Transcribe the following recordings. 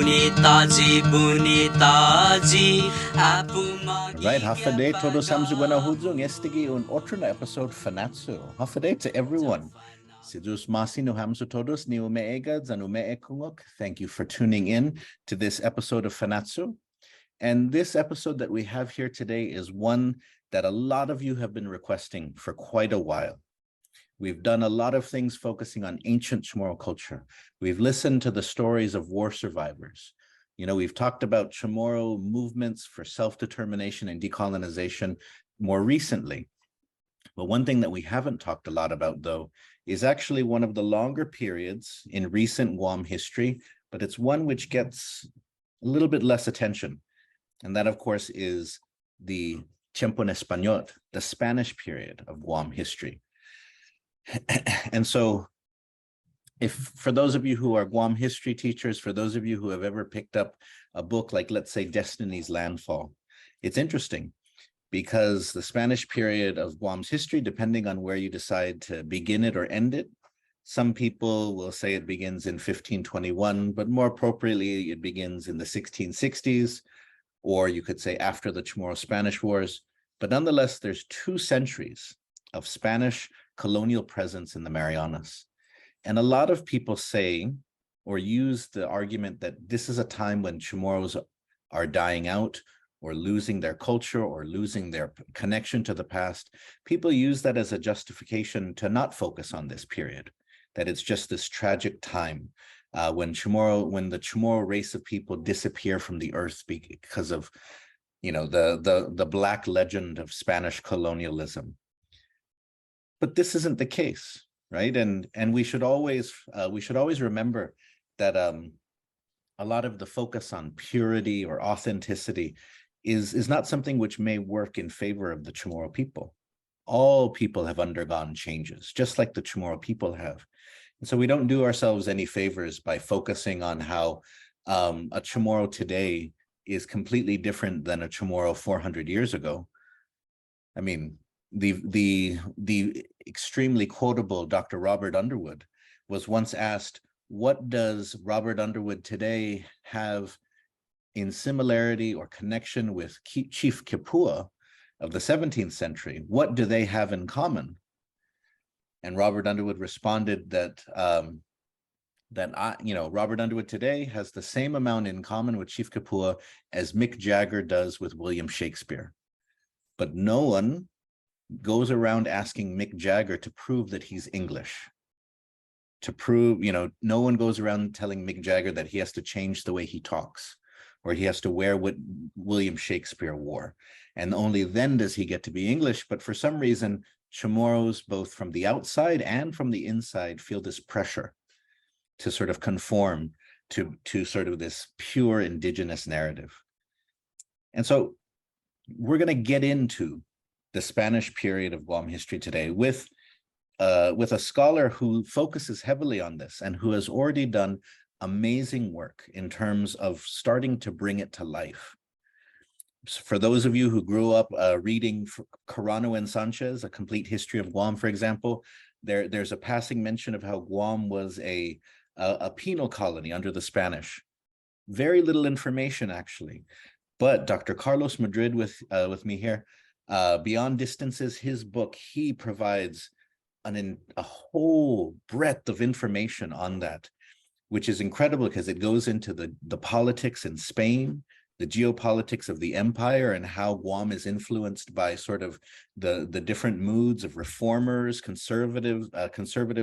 Right, Hafade todos samsuguana huzung estigi un otro na episode Fanachu. Hafade to everyone. Sidus masi no hamsu todos ni umeega zanume kungok. Thank you for tuning in to this episode of Fanachu. And this episode that we have here today is one that a lot of you have been requesting for quite a while. We've done a lot of things focusing on ancient Chamorro culture. We've listened to the stories of war survivors. You know, we've talked about Chamorro movements for self-determination and decolonization more recently. But one thing that we haven't talked a lot about, though, is actually one of the longer periods in recent Guam history, but it's one which gets a little bit less attention. And that, of course, is the Tiempon Españot, the Spanish period of Guam history. And so, for those of you who are Guam history teachers, for those of you who have ever picked up a book like, let's say, Destiny's Landfall, it's interesting because the Spanish period of Guam's history, depending on where you decide to begin it or end it, some people will say it begins in 1521, but more appropriately, it begins in the 1660s, or you could say after the Chamorro-Spanish Wars. But nonetheless, there's 2 centuries of Spanish colonial presence in the Marianas. And a lot of people say or use the argument that this is a time when Chamorros are dying out or losing their culture or losing their connection to the past. People use that as a justification to not focus on this period, that it's just this tragic time when the Chamorro race of people disappear from the earth because of, you know, the black legend of Spanish colonialism. But this isn't the case, right? And we should always remember that a lot of the focus on purity or authenticity is not something which may work in favor of the Chamorro people. All people have undergone changes, just like the Chamorro people have. And so we don't do ourselves any favors by focusing on how a Chamorro today is completely different than a Chamorro 400 years ago. I mean, the extremely quotable Dr. Robert Underwood was once asked, what does Robert Underwood today have in similarity or connection with Chief Kipua of the 17th century? What do they have in common? And Robert Underwood responded that Robert Underwood today has the same amount in common with Chief Kipua as Mick Jagger does with William Shakespeare. But no one goes around asking Mick Jagger to prove that he's English. No one goes around telling Mick Jagger that he has to change the way he talks, or he has to wear what William Shakespeare wore. And only then does he get to be English. But for some reason, Chamorros, both from the outside and from the inside, feel this pressure to sort of conform to sort of this pure indigenous narrative. And so we're going to get into the Spanish period of Guam history today with a scholar who focuses heavily on this and who has already done amazing work in terms of starting to bring it to life. For those of you who grew up reading Carano and Sanchez, A Complete History of Guam, for example, there's a passing mention of how Guam was a penal colony under the Spanish. Very little information, actually. But Dr. Carlos Madrid with me here, Beyond Distances, his book, he provides a whole breadth of information on that, which is incredible because it goes into the politics in Spain, the geopolitics of the empire, and how Guam is influenced by sort of the different moods of reformers, conservative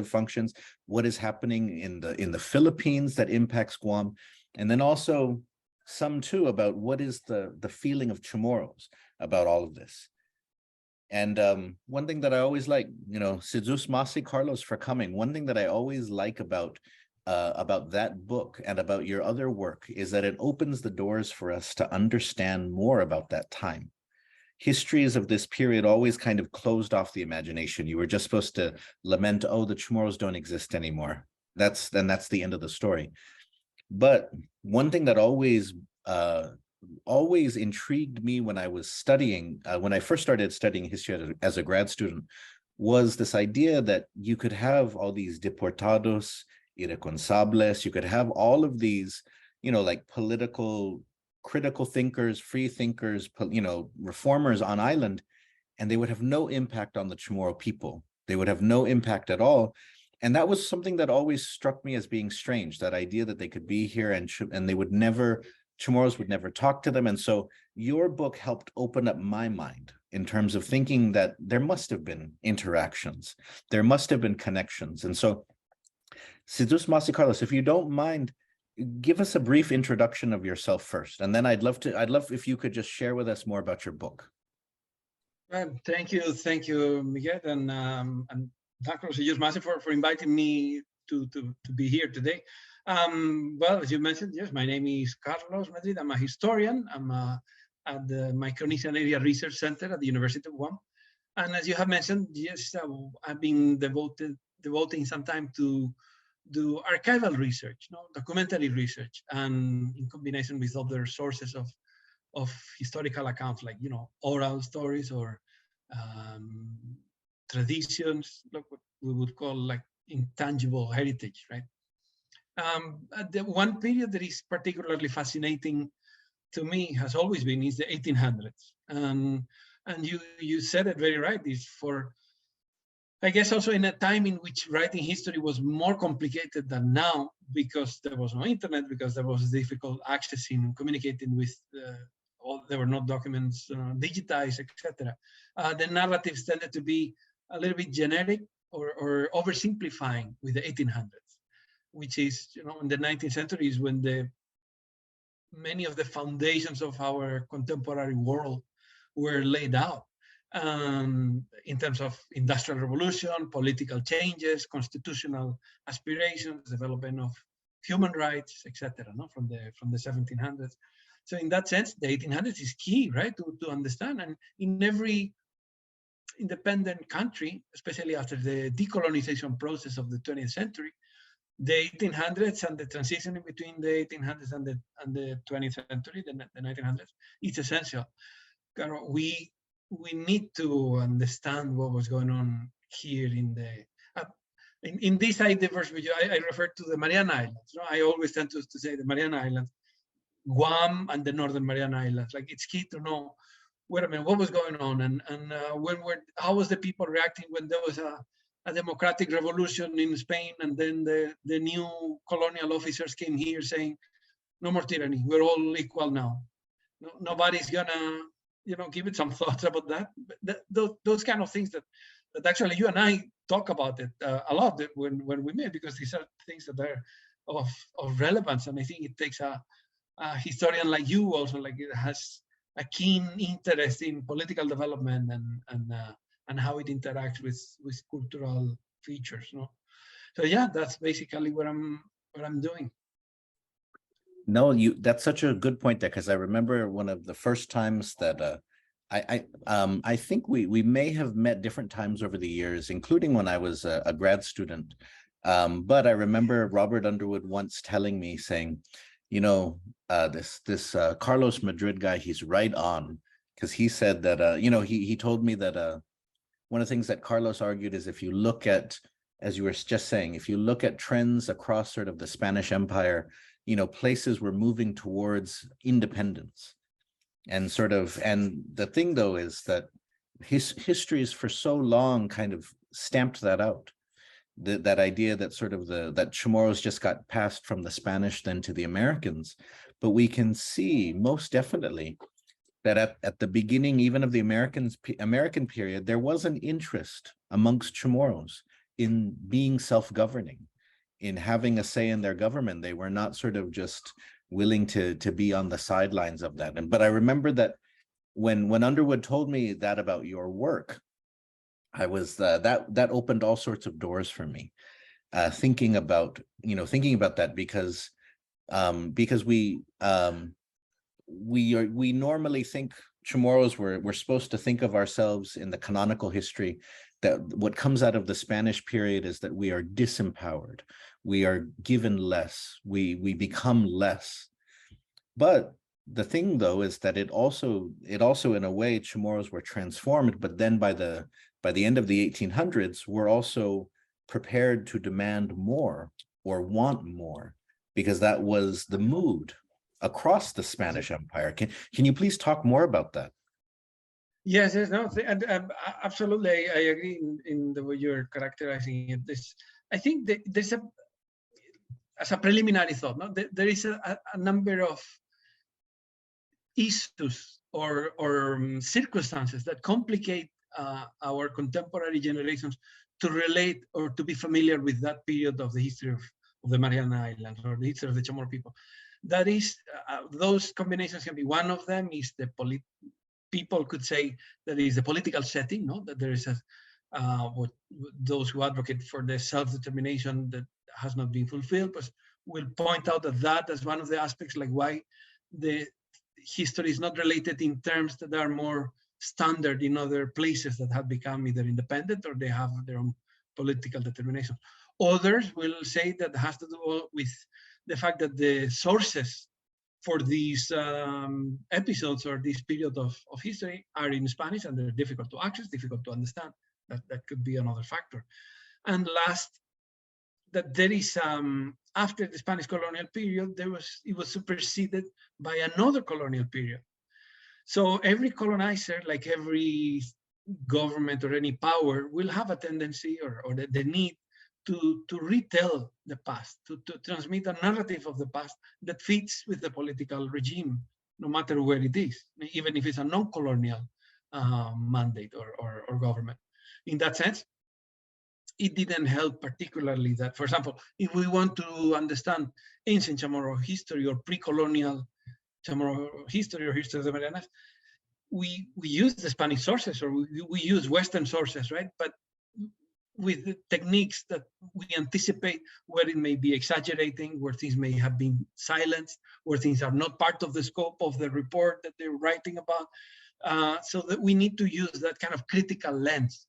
functions, what is happening in the Philippines that impacts Guam, and then also some too about what is the feeling of Chamorros about all of this. And one thing that I always like, Sidus Masi Carlos for coming. One thing that I always like about that book and about your other work is that it opens the doors for us to understand more about that time. Histories of this period always kind of closed off the imagination. You were just supposed to lament, oh, the Chamorros don't exist anymore. That's the end of the story. But one thing that always intrigued me when I was studying, when I first started studying history as a grad student, was this idea that you could have all these deportados, irresponsables, you could have all of these like political critical thinkers, free thinkers, reformers on island, and they would have no impact on the Chamorro people. They would have no impact at all. And that was something that always struck me as being strange, that idea that they could be here and they would never, Chamorros would never talk to them. And so your book helped open up my mind in terms of thinking that there must have been interactions, there must have been connections. And so, Sidus Masi Carlos, if you don't mind, give us a brief introduction of yourself first, and then I'd love if you could just share with us more about your book. Thank you, Miguel, and Dr. Sidus Masi for inviting me to be here today. Well, as you mentioned, yes, my name is Carlos Madrid. I'm a historian. I'm at the Micronesian Area Research Center at the University of Guam. And as you have mentioned, yes, I've been devoting some time to do archival research, documentary research, and in combination with other sources of historical accounts, like oral stories or traditions, like what we would call like intangible heritage, right? The one period that is particularly fascinating to me has always been is the 1800s, and you said it very right. Is for, I guess, also in a time in which writing history was more complicated than now, because there was no internet, because there was difficult accessing and communicating with there were no documents digitized, etc. The narratives tended to be a little bit generic or oversimplifying with the 1800s, which is, in the 19th century is when many of the foundations of our contemporary world were laid out. In terms of industrial revolution, political changes, constitutional aspirations, development of human rights, etc. From the 1700s. So in that sense, the 1800s is key, right, to understand. And in every independent country, especially after the decolonization process of the 20th century, the 1800s and the transition in between the 1800s and the 20th century, the 1900s, is essential. We need to understand what was going on here in this diverse region. I refer to the Mariana Islands. I always tend to say the Mariana Islands, Guam and the Northern Mariana Islands. Like, it's key to know, wait a minute, what was going on, and how was the people reacting when there was a democratic revolution in Spain, and then the new colonial officers came here saying, no more tyranny, we're all equal now. Nobody's gonna give it some thoughts about that. But those kind of things that actually you and I talk about it a lot when we meet, because these are things that are of relevance. And I think it takes a historian like you also, like, it has a keen interest in political development and how it interacts with cultural features. So yeah, that's basically what I'm doing. No, that's such a good point there, because I remember one of the first times that I think we may have met different times over the years, including when I was a grad student. But I remember Robert Underwood once telling me, saying, this Carlos Madrid guy, he's right on, because he said that he told me that one of the things that Carlos argued is, if you look at, as you were just saying, if you look at trends across sort of the Spanish Empire, places were moving towards independence. And the thing though is that history is for so long kind of stamped that out. That idea that that Chamorros just got passed from the Spanish then to the Americans. But we can see most definitely that at the beginning, even of the American period, there was an interest amongst Chamorros in being self-governing, in having a say in their government. They were not sort of just willing to be on the sidelines of that. But I remember that when Underwood told me that about your work, I was that opened all sorts of doors for me, thinking about that, because we normally think Chamorros, we're supposed to think of ourselves in the canonical history that what comes out of the Spanish period is that we are disempowered, we are given less, we become less. But the thing though is that it also in a way Chamorros were transformed, but then by the end of the 1800s, we're also prepared to demand more or want more because that was the mood across the Spanish Empire. Can you please talk more about that? Yes, no, absolutely. I agree in the way you're characterizing it. I think that there's as a preliminary thought, no, there is a number of issues or circumstances that complicate our contemporary generations to relate or to be familiar with that period of the history of the Mariana Islands or the history of the Chamorro people. That is, those combinations can be. One of them is the people could say that is the political setting, no? That there is what those who advocate for the self-determination that has not been fulfilled, but will point out that as one of the aspects, like why the history is not related in terms that are more standard in other places that have become either independent or they have their own political determination. Others will say that has to do with the fact that the sources for these episodes or this period of history are in Spanish and they're difficult to access, difficult to understand. That could be another factor. And last, that there is, after the Spanish colonial period, it was superseded by another colonial period. So every colonizer, like every government or any power, will have a tendency or the need to retell the past, to transmit a narrative of the past that fits with the political regime, no matter where it is, even if it's a non-colonial mandate or government. In that sense, it didn't help particularly that, for example, if we want to understand ancient Chamorro history or pre-colonial Chamorro history or history of the Marianas, we use the Spanish sources or we use Western sources, right? But with the techniques that we anticipate where it may be exaggerating, where things may have been silenced, where things are not part of the scope of the report that they're writing about, so that we need to use that kind of critical lens.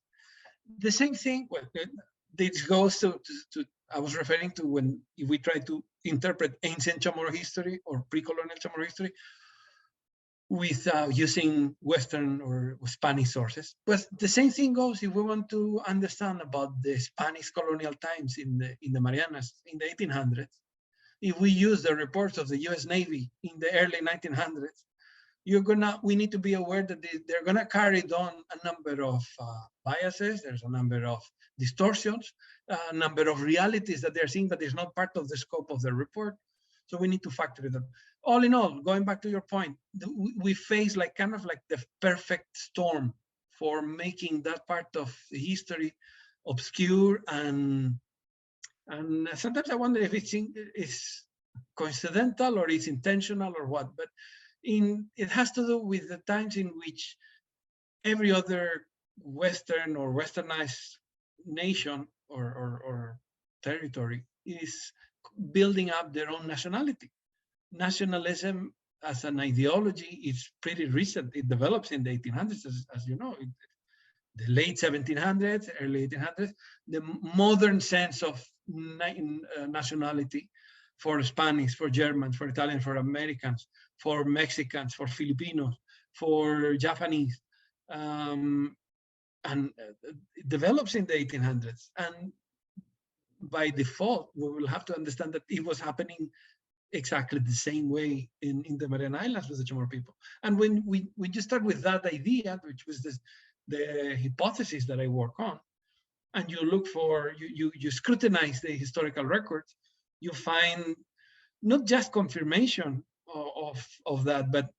The same thing, well, this goes to I was referring to if we try to interpret ancient Chamorro history or pre-colonial Chamorro history with using Western or Spanish sources. But the same thing goes if we want to understand about the Spanish colonial times in the Marianas in the 1800s. If we use the reports of the US Navy in the early 1900s, we need to be aware that they're gonna carry on a number of biases, there's a number of distortions, a number of realities that they're seeing that is not part of the scope of the report. So we need to factor it in. All in all, going back to your point, we face kind of like the perfect storm for making that part of the history obscure, and sometimes I wonder if it's coincidental or it's intentional or what, but it has to do with the times in which every other Western or Westernized nation or territory is building up their own nationality. Nationalism as an ideology is pretty recent. It develops in the 1800s, as you know, the late 1700s, early 1800s. The modern sense of nationality for Spanish, for Germans, for Italians, for Americans, for Mexicans, for Filipinos, for Japanese, and it develops in the 1800s. And by default, we will have to understand that it was happening exactly the same way in the Mariana Islands with the Chamorro people. And when you start with that idea, which was the hypothesis that I work on, and you look for, you scrutinize the historical records, you find not just confirmation of that, but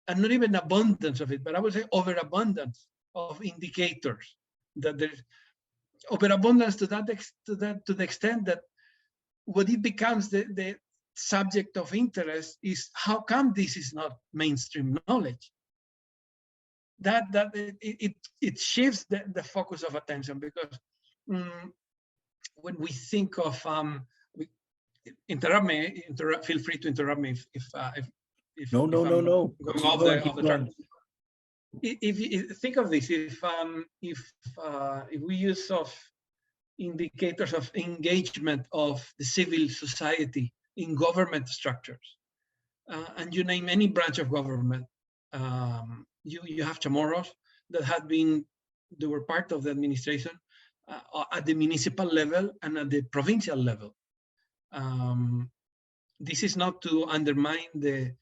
and not even abundance of it, but I would say overabundance of indicators that there's overabundance to the extent that what it becomes the subject of interest is how come this is not mainstream knowledge. That it shifts the focus of attention, because when we think of feel free to interrupt me if No. going off the track. Going. If you think of this, if we use of indicators of engagement of the civil society in government structures, and you name any branch of government, you have Chamorros that they were part of the administration at the municipal level and at the provincial level. this is not to undermine the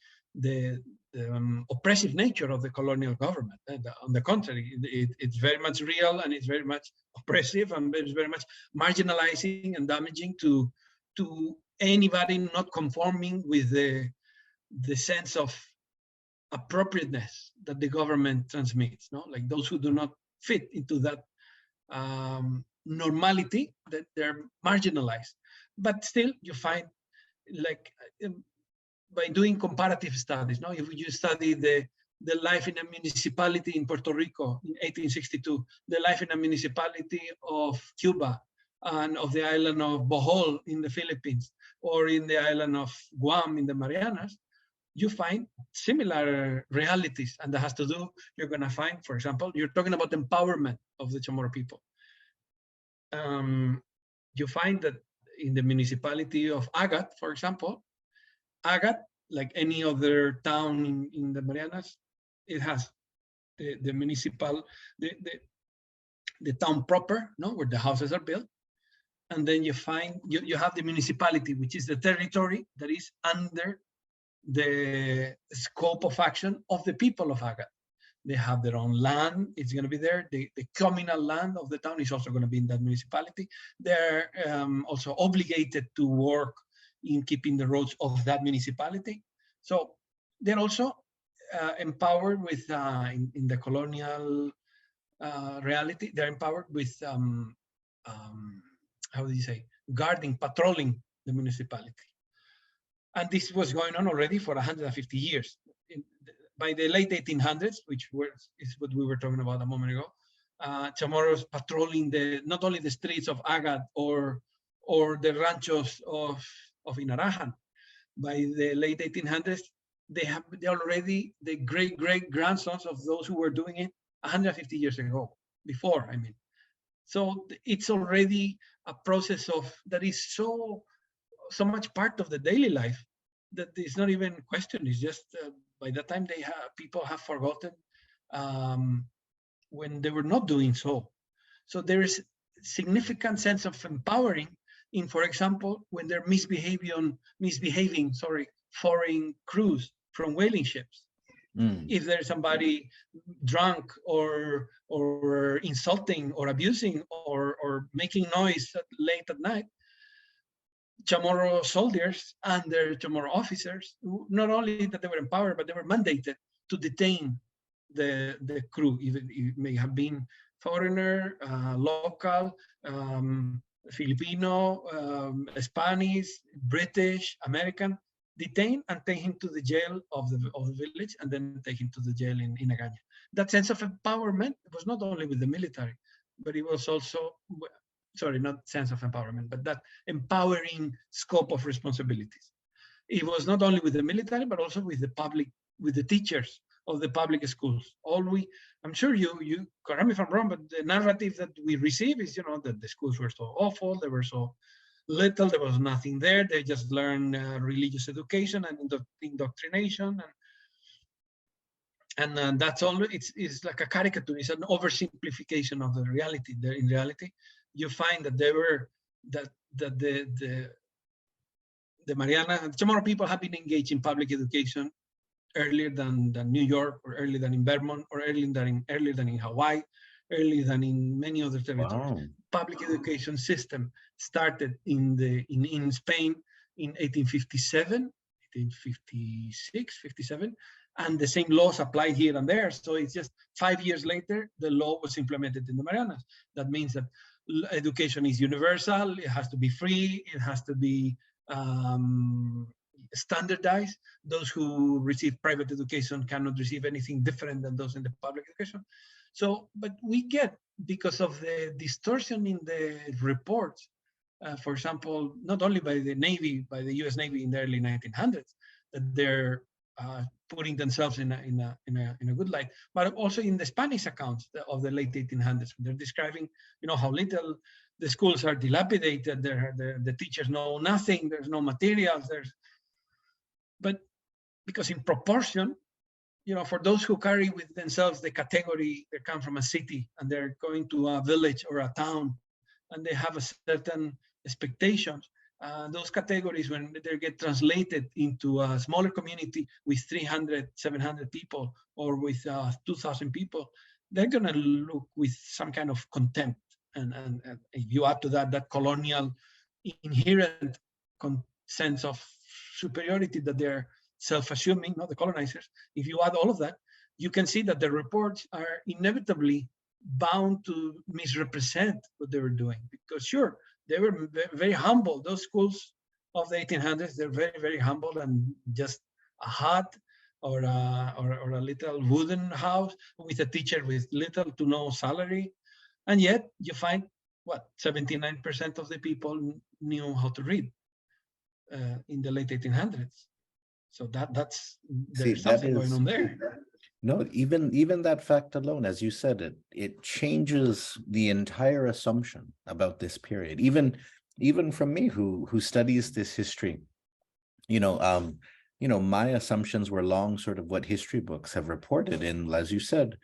oppressive nature of the colonial government. On the contrary, it's very much real, and it's very much oppressive, and it's very much marginalizing and damaging to anybody not conforming with the sense of appropriateness that the government transmits. No, like those who do not fit into that normality, that they're marginalized. But still, you find, like, by doing comparative studies, no, if you study the life in a municipality in Puerto Rico in 1862, the life in a municipality of Cuba, and of the island of Bohol in the Philippines, or in the island of Guam in the Marianas, you find similar realities. And that has to do, you're going to find, for example, you're talking about empowerment of the Chamorro people. You find that in the municipality of Agat, for example, Agat, like any other town in the Marianas, it has the municipal, the town proper, no, where the houses are built. And then you find, you have the municipality, which is the territory that is under the scope of action of the people of Agat. They have their own land, it's going to be there. The communal land of the town is also going to be in that municipality. They're also obligated to work in keeping the roads of that municipality. So they're also empowered with, in the colonial reality, they're empowered with, how do you say, guarding, patrolling the municipality. And this was going on already for 150 years. By the late 1800s, which is what we were talking about a moment ago, Chamorros patrolling not only the streets of Agat or the ranchos of Inarajan. By the late 1800s, they already the great-great-grandsons of those who were doing it 150 years ago, before, I mean. So it's already a process that is so much part of the daily life that it's not even questioned. It's just by that time people have forgotten when they were not doing so. So there is significant sense of empowering in, for example, when they're misbehaving, foreign crews from whaling ships. If there's somebody drunk or insulting or abusing or making noise late at night, Chamorro soldiers and their Chamorro officers, not only that they were empowered, but they were mandated to detain the crew. Even it may have been foreigner, local, Filipino, Spanish, British, American, detain and take him to the jail of the village, and then take him to the jail in Agaña. That sense of empowerment was not only with the military, but it was also, sorry, not sense of empowerment, but that empowering scope of responsibilities. It was not only with the military, but also with the public, with the teachers of the public schools. I'm sure you correct me if I'm wrong, but the narrative that we receive is, that the schools were so awful, they were so little, there was nothing there, they just learn religious education and indoctrination, and that's all. It's like a caricature, it's an oversimplification of the reality. In reality, you find that the Mariana and Chamorro people have been engaged in public education earlier than New York, or earlier than in Vermont, or earlier than in Hawaii, earlier than in many other territories. Wow. Public education system started in Spain in 1857, 1856, 57, and the same laws applied here and there. So it's just 5 years later, the law was implemented in the Marianas. That means that education is universal, it has to be free, it has to be standardized. Those who receive private education cannot receive anything different than those in the public education. So, but we get, because of the distortion in the reports, for example, not only by the Navy, by the US Navy in the early 1900s, that they're putting themselves in a good light, but also in the Spanish accounts of the late 1800s. They're describing, how little the schools are dilapidated, the teachers know nothing, there's no materials, but because in proportion, for those who carry with themselves the category, they come from a city and they're going to a village or a town, and they have a certain expectations, those categories, when they get translated into a smaller community with 300, 700 people, or with 2,000 people, they're going to look with some kind of contempt. And if you add to that colonial inherent sense of superiority that they're self-assuming, the colonizers, if you add all of that, you can see that the reports are inevitably bound to misrepresent what they were doing. Because sure, they were very humble. Those schools of the 1800s, they're very, very humble, and just a hut or a little wooden house with a teacher with little to no salary. And yet you find, what, 79% of the people knew how to read in the late 1800s. So there's something going on there. No, even that fact alone, as you said, it changes the entire assumption about this period. Even from me, who studies this history, my assumptions were long sort of what history books have reported. And as you said,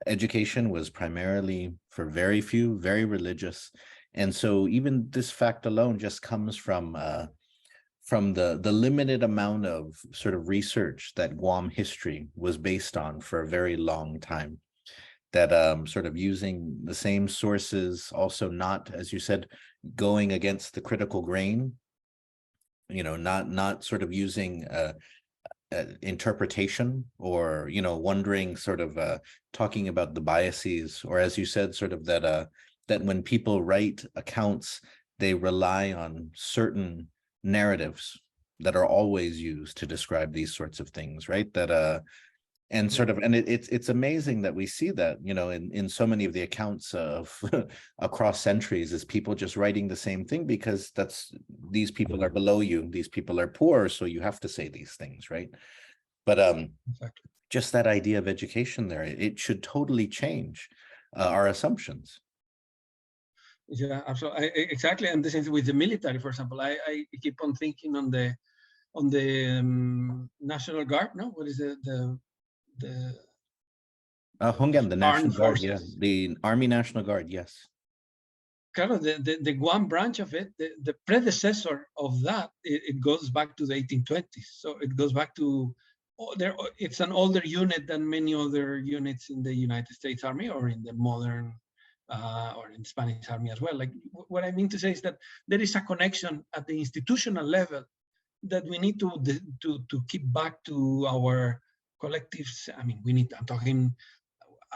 education was primarily for very few, very religious. And so even this fact alone just comes from the limited amount of sort of research that Guam history was based on for a very long time, that sort of using the same sources, also not, as you said, going against the critical grain, not sort of using interpretation, or wondering, sort of talking about the biases, or as you said, sort of that when people write accounts, they rely on certain narratives that are always used to describe these sorts of things, right? That and sort of, and it's amazing that we see that, in so many of the accounts of across centuries, is people just writing the same thing, because these people are below you, these people are poor, so you have to say these things, right? But Exactly. Just that idea of education there, it should totally change our assumptions. Yeah, absolutely, exactly. And the same with the military, for example. I keep on thinking on the National Guard. No, what is the Hungan, the National Guard, forces. yeah, the Army National Guard, yes. Kind of the Guam branch of it, the predecessor of that, it goes back to the 1820s. So it goes back to, it's an older unit than many other units in the United States Army, or in the modern, or in the Spanish Army as well. Like, what I mean to say is that there is a connection at the institutional level that we need to keep back to our collectives. I mean, I'm talking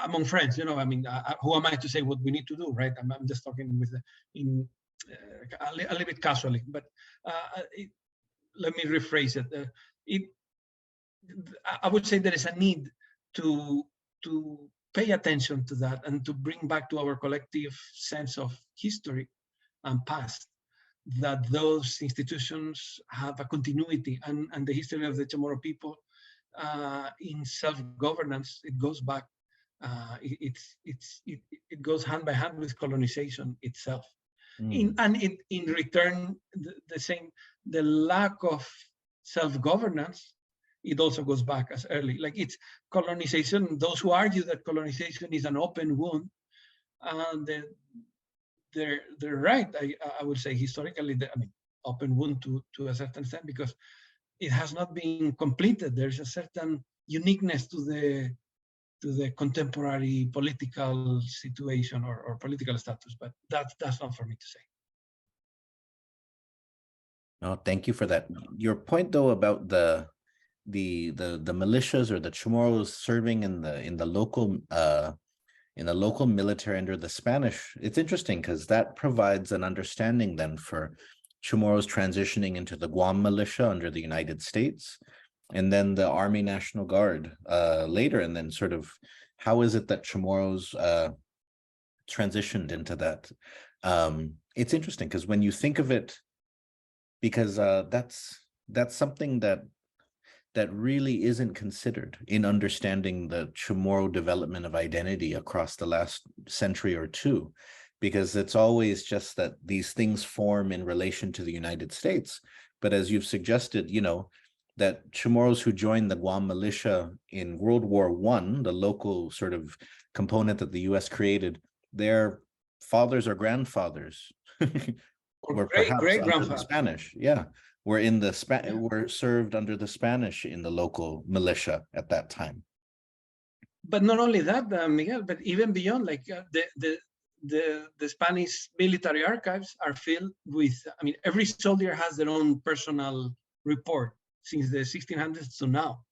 among friends, who am I to say what we need to do, right? I'm just talking with a little bit casually, but let me rephrase it. I would say there is a need to pay attention to that, and to bring back to our collective sense of history and past, that those institutions have a continuity, and the history of the Chamorro people in self-governance, it goes back. It goes hand by hand with colonization itself. In return, the lack of self-governance, it also goes back as early. Like, it's colonization. Those who argue that colonization is an open wound, they're right. I would say historically, open wound to a certain extent, because it has not been completed. There's a certain uniqueness to the contemporary political situation or political status, but that's not for me to say. Oh, thank you for that. Your point, though, about the militias or the Chamorros serving in the local military under the Spanish, it's interesting, because that provides an understanding then for Chamorros transitioning into the Guam militia under the United States, and then the Army National Guard later, and then sort of how is it that Chamorros transitioned into that? It's interesting, because when you think of it, because that's something that really isn't considered in understanding the Chamorro development of identity across the last century or two, because it's always just that these things form in relation to the United States. But as you've suggested, that Chamorros who joined the Guam militia in World War I, the local sort of component that the US created, their fathers or grandfathers were great perhaps under the grandfather. Spanish. Yeah, were in the were served under the Spanish in the local militia at that time. But not only that, Miguel, but even beyond, like the Spanish military archives are filled with, I mean, every soldier has their own personal report since the 1600s to now.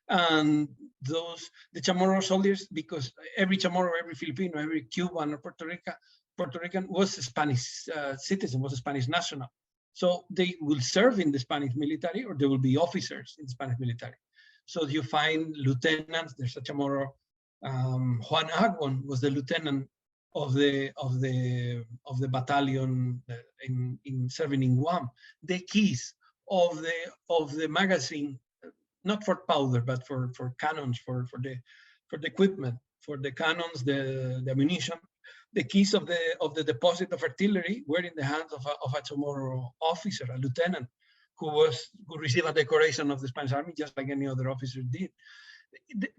And the Chamorro soldiers, because every Chamorro, every Filipino, every Cuban or Puerto Rican was a Spanish citizen, was a Spanish national. So they will serve in the Spanish military, or they will be officers in the Spanish military. So you find lieutenants. There's a Chamorro. Juan Aguon was the lieutenant of the battalion in serving in Guam. The keys of the magazine, not for powder, but for cannons, for the equipment, for the cannons, the ammunition. The keys of the deposit of artillery were in the hands of a Chamorro officer, a lieutenant, who received a decoration of the Spanish Army, just like any other officer did.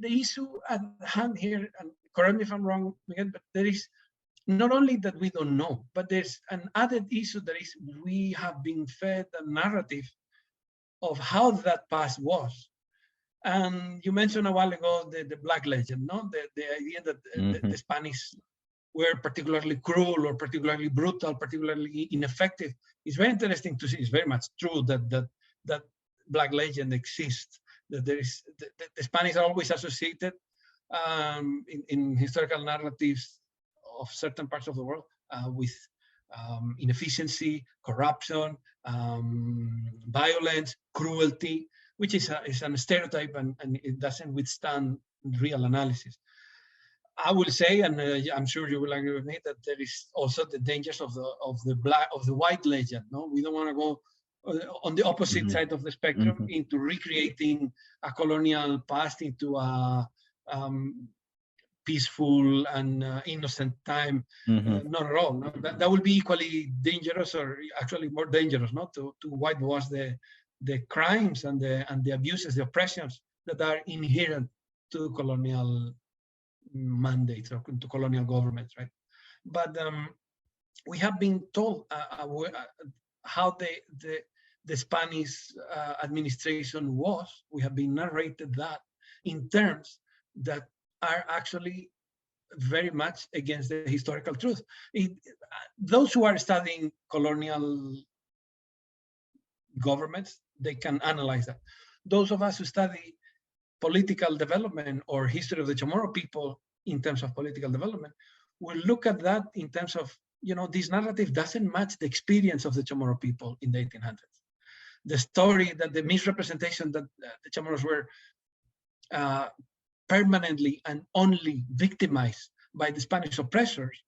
The issue at hand here, and correct me if I'm wrong, Miguel, but there is not only that we don't know, but there's an added issue that is we have been fed a narrative of how that past was. And you mentioned a while ago the Black legend, no? The idea that the Spanish were particularly cruel or particularly brutal, particularly ineffective. It's very interesting to see. It's very much true that Black legend exists. That there is the Spanish are always associated in historical narratives of certain parts of the world with inefficiency, corruption, violence, cruelty, which is a stereotype, and it doesn't withstand real analysis. I will say, and I'm sure you will agree with me, that there is also the dangers of the white legend. No, we don't want to go on the opposite side of the spectrum into recreating a colonial past into a peaceful and innocent time. Not at all. No? That will be equally dangerous, or actually more dangerous, not to whitewash the crimes and the abuses, the oppressions that are inherent to colonial mandates or to colonial governments, right? But we have been told how the Spanish administration was. We have been narrated that in terms that are actually very much against the historical truth. Those who are studying colonial governments, they can analyze that. Those of us who study political development or history of the Chamorro people in terms of political development will look at that in terms of, this narrative doesn't match the experience of the Chamorro people in the 1800s. The story that the misrepresentation that the Chamorros were permanently and only victimized by the Spanish oppressors,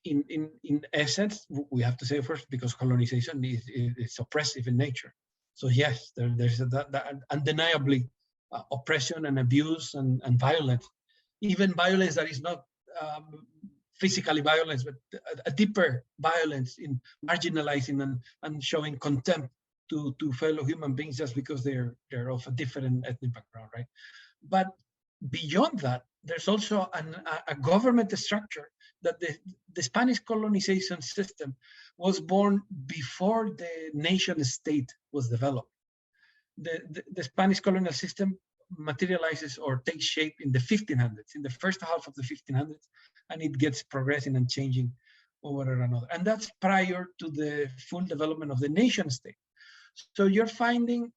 in essence, we have to say first, because colonization is oppressive in nature. So yes, there's that undeniably oppression and abuse and violence, even violence that is not physically violence, but a deeper violence in marginalizing and showing contempt to fellow human beings just because they're of a different ethnic background, right? But beyond that, there's also a government structure that the Spanish colonization system was born before the nation state was developed. The Spanish colonial system materializes or takes shape in the 1500s, in the first half of the 1500s, and it gets progressing and changing over another. And that's prior to the full development of the nation state. So you're finding,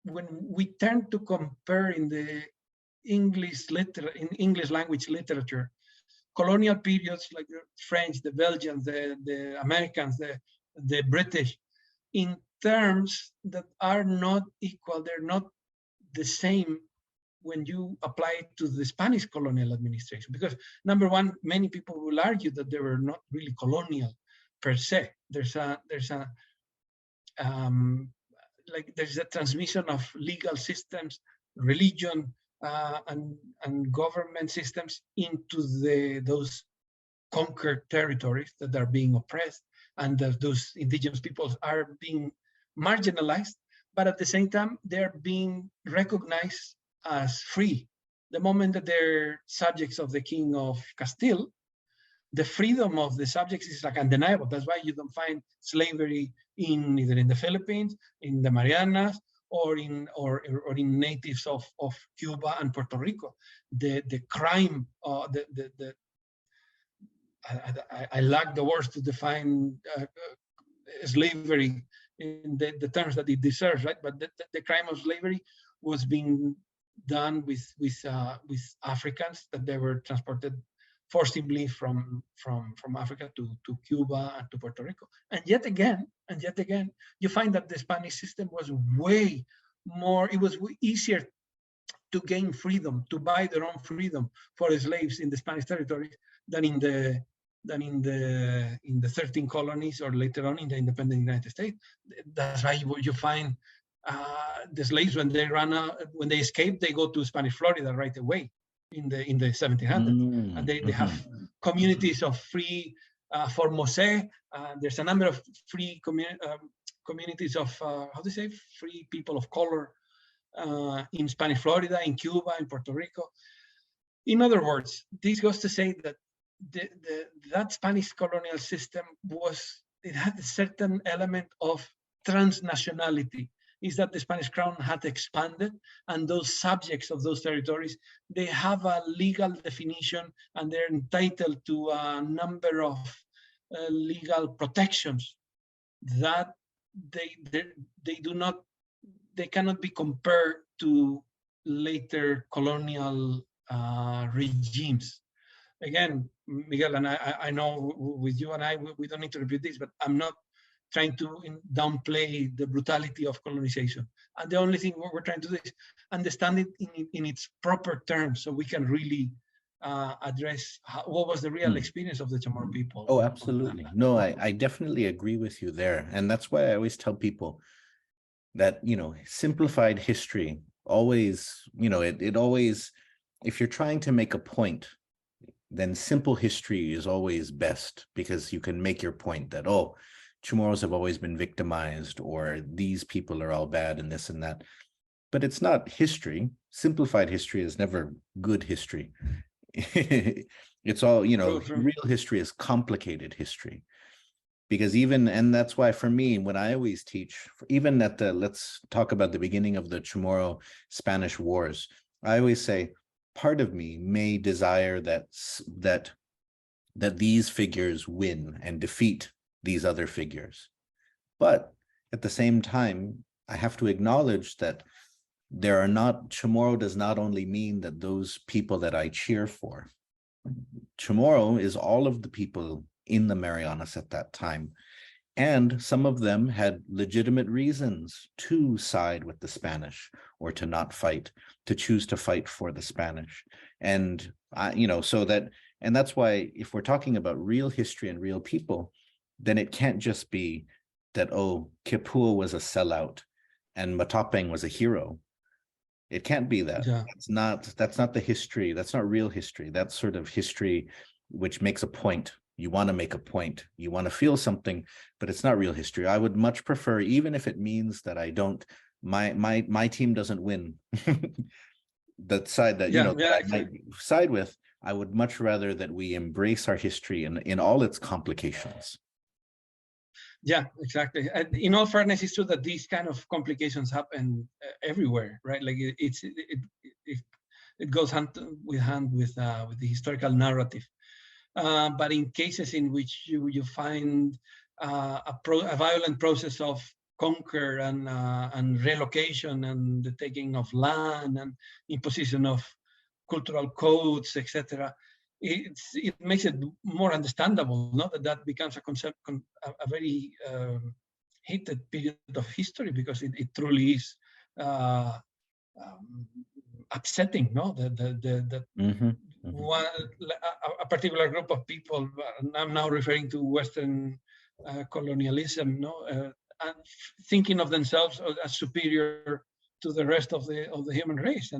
when we tend to compare in the English language literature, colonial periods like the French, the Belgians, the Americans, the British, in terms that are not equal, they're not the same when you apply it to the Spanish colonial administration. Because number one, many people will argue that they were not really colonial per se. There's a transmission of legal systems, religion, and government systems into those conquered territories that are being oppressed, and those indigenous peoples are being marginalized, but at the same time, they're being recognized as free. The moment that they're subjects of the King of Castile, the freedom of the subjects is like undeniable. That's why you don't find slavery in either in the Philippines, in the Marianas, or in natives of Cuba and Puerto Rico. The crime, I lack the words to define slavery in the terms that it deserves, right? But the crime of slavery was being done with Africans, that they were transported forcibly from Africa to Cuba and to Puerto Rico. And yet again, you find that the Spanish system was way more, it was easier to gain freedom, to buy their own freedom for slaves in the Spanish territories than in the 13 colonies, or later on in the independent United States. That's why you find the slaves, when they escape, they go to Spanish Florida right away in the 1700s, and they have communities of free Formosé. There's a number of free communities of free people of color in Spanish Florida, in Cuba, in Puerto Rico. In other words, this goes to say that that Spanish colonial system had a certain element of transnationality. Is that the Spanish crown had expanded, and those subjects of those territories, they have a legal definition, and they're entitled to a number of legal protections that they cannot be compared to later colonial regimes. Again, Miguel, and I know with you and I, we don't need to repeat this, but I'm not trying to downplay the brutality of colonization. And the only thing we're trying to do is understand it in its proper terms, so we can really address what was the real experience of the Chamorro people. Oh, absolutely. No, I definitely agree with you there. And that's why I always tell people that, simplified history always, it always, if you're trying to make a point, then simple history is always best, because you can make your point that, oh, Chamorros have always been victimized, or these people are all bad and this and that. But it's not history. Simplified history is never good history. It's all, real history is complicated history. Because and that's why for me, when I always teach, even let's talk about the beginning of the Chamorro Spanish Wars, I always say, part of me may desire that these figures win and defeat these other figures. But at the same time, I have to acknowledge that Chamorro does not only mean that those people that I cheer for. Chamorro is all of the people in the Marianas at that time. And some of them had legitimate reasons to side with the Spanish, or to not fight, to choose to fight for the Spanish. And, and that's why if we're talking about real history and real people, then it can't just be that, oh, Kipua was a sellout and Matapeng was a hero. It can't be that. Yeah. That's not the history. That's not real history. That's sort of history which makes a point. You want to make a point. You want to feel something, but it's not real history. I would much prefer, even if it means that I don't, my team doesn't win, that side that, I might side with, I would much rather that we embrace our history in all its complications. Yeah, exactly. And in all fairness, it's true that these kind of complications happen everywhere, right? Like it goes hand with the historical narrative. But in cases in which you find a violent process of conquer and relocation and the taking of land and imposition of cultural codes, etc., it makes it more understandable, that becomes a very heated period of history, because it truly is upsetting, a particular group of people, I'm now referring to Western colonialism, and thinking of themselves as superior to the rest of the human race.